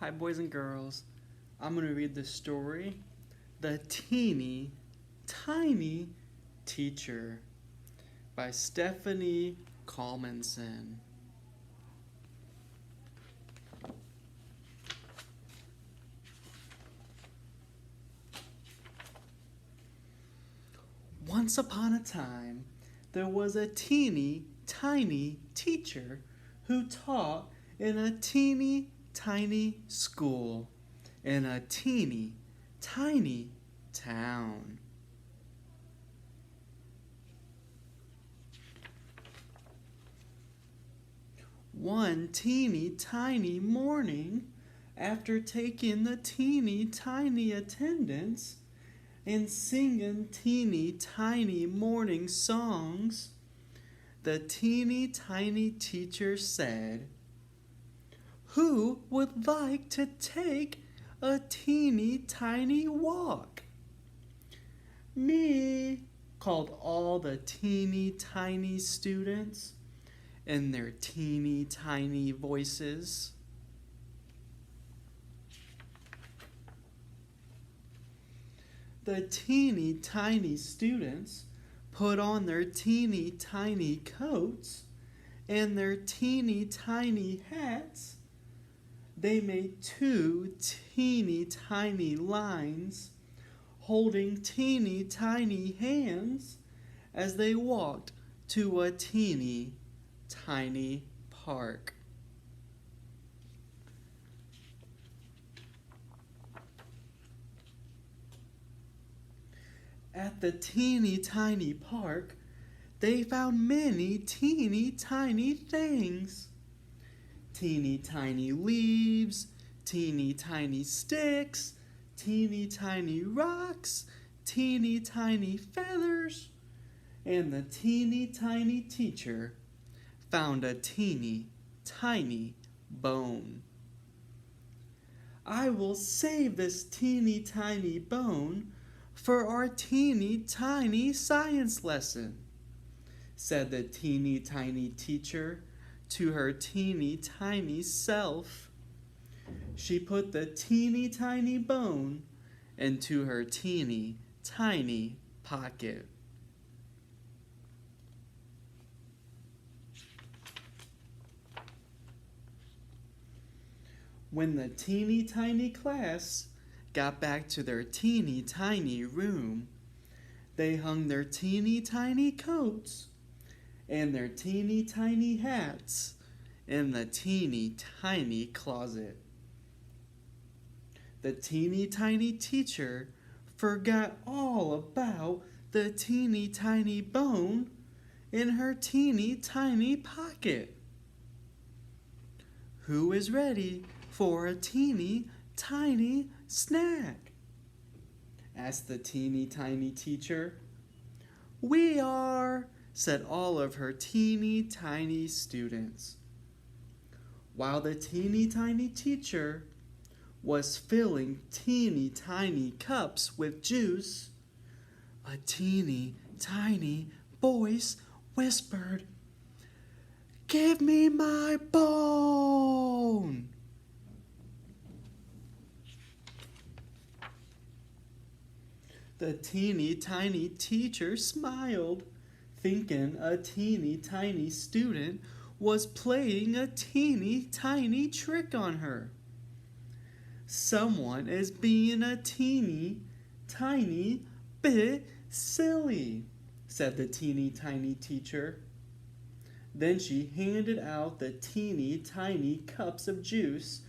Hi, boys and girls. I'm going to read the story The Teeny Tiny Teacher by Stephanie Colmanson. Once upon a time, there was a teeny tiny teacher who taught in a teeny tiny school in a teeny tiny town. One teeny tiny morning, after taking the teeny tiny attendance and singing teeny tiny morning songs, the teeny tiny teacher said, "Who would like to take a teeny tiny walk?" "Me," called all the teeny tiny students in their teeny tiny voices. The teeny tiny students put on their teeny tiny coats and their teeny tiny hats. They made two teeny tiny lines, holding teeny tiny hands as they walked to a teeny tiny park. At the teeny tiny park, they found many teeny tiny things. Teeny tiny leaves, teeny tiny sticks, teeny tiny rocks, teeny tiny feathers, and the teeny tiny teacher found a teeny tiny bone. "I will save this teeny tiny bone for our teeny tiny science lesson," said the teeny tiny teacher to her teeny tiny self. She put the teeny tiny bone into her teeny tiny pocket. When the teeny tiny class got back to their teeny tiny room, they hung their teeny tiny coats and their teeny tiny hats in the teeny tiny closet. The teeny tiny teacher forgot all about the teeny tiny bone in her teeny tiny pocket. "Who is ready for a teeny tiny snack?" asked the teeny tiny teacher. "We are," said all of her teeny tiny students. While the teeny tiny teacher was filling teeny tiny cups with juice, a teeny tiny voice whispered, "Give me my bone!" The teeny tiny teacher smiled, thinking a teeny tiny student was playing a teeny tiny trick on her. "Someone is being a teeny tiny bit silly," said the teeny tiny teacher. Then she handed out the teeny tiny cups of juice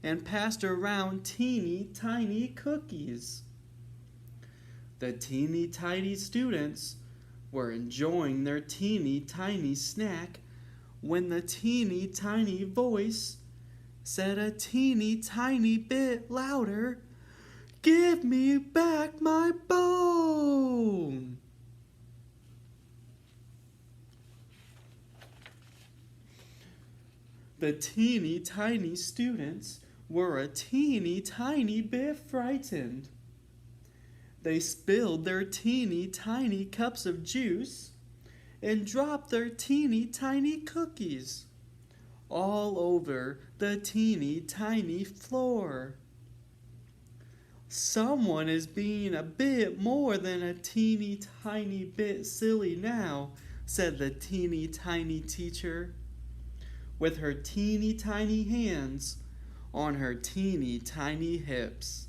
and passed around teeny tiny cookies. The teeny tiny students were enjoying their teeny tiny snack when the teeny tiny voice said a teeny tiny bit louder, "Give me back my bone!" The teeny tiny students were a teeny tiny bit frightened. They spilled their teeny tiny cups of juice and dropped their teeny tiny cookies, all over the teeny tiny floor. Someone is being a bit more than a teeny tiny bit silly now, said the teeny tiny teacher, with her teeny tiny hands on her teeny tiny hips.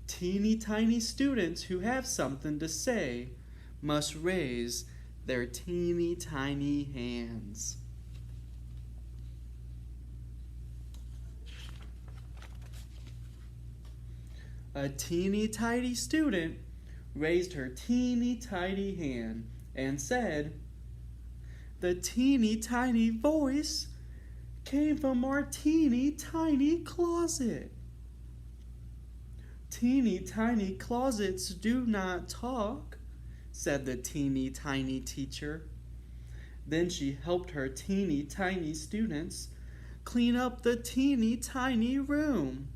Teeny tiny students who have something to say must raise their teeny tiny hands. A teeny tiny student raised her teeny tiny hand and said, "The teeny tiny voice came from our teeny tiny closet." "Teeny tiny closets do not talk," said the teeny tiny teacher. Then she helped her teeny tiny students clean up the teeny tiny room.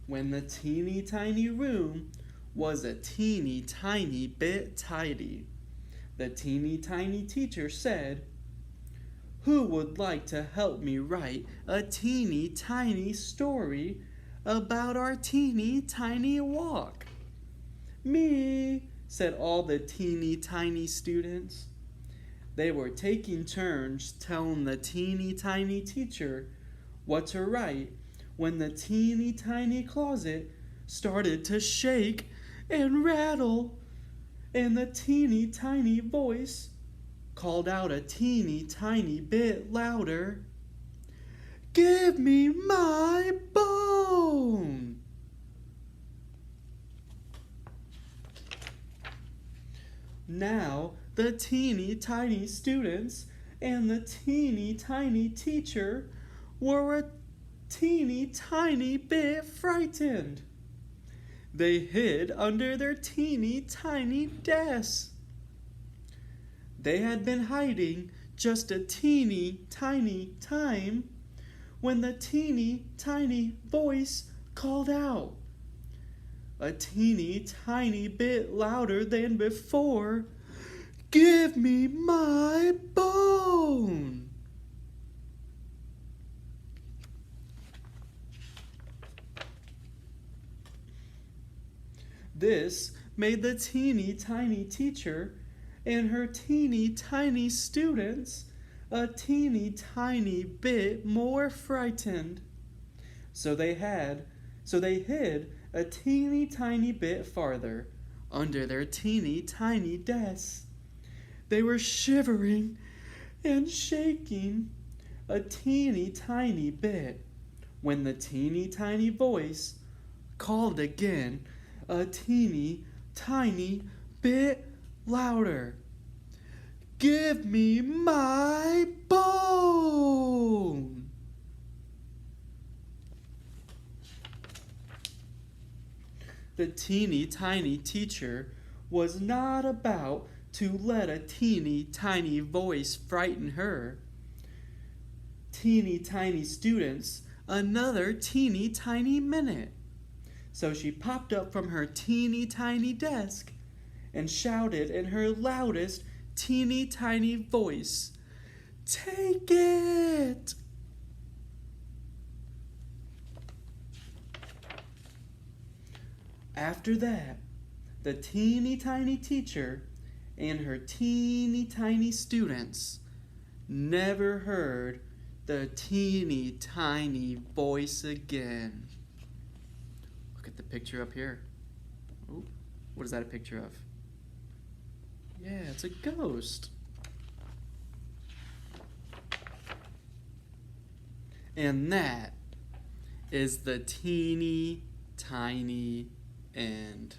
When the teeny tiny room was a teeny tiny bit tidy, the teeny tiny teacher said, "Who would like to help me write a teeny tiny story about our teeny tiny walk?" "Me," said all the teeny tiny students. They were taking turns telling the teeny tiny teacher what to write when the teeny tiny closet started to shake and rattle, and the teeny tiny voice called out a teeny tiny bit louder, "Give me my bone!" Now the teeny tiny students and the teeny tiny teacher were a teeny tiny bit frightened. They hid under their teeny tiny desks. They had been hiding just a teeny tiny time when the teeny tiny voice called out, a teeny tiny bit louder than before, "Give me my bone!" This made the teeny tiny teacher and her teeny tiny students a teeny tiny bit more frightened. So they hid a teeny tiny bit farther under their teeny tiny desks. They were shivering and shaking a teeny tiny bit when the teeny tiny voice called again a teeny tiny bit louder, "Give me my bone!" The teeny tiny teacher was not about to let a teeny tiny voice frighten her. Teeny tiny students, another teeny tiny minute. So she popped up from her teeny tiny desk and shouted in her loudest teeny tiny voice, "Take it!" After that, the teeny tiny teacher and her teeny tiny students never heard the teeny tiny voice again. Look at the picture up here. Ooh, what is that a picture of? Yeah, it's a ghost. And that is the teeny tiny end.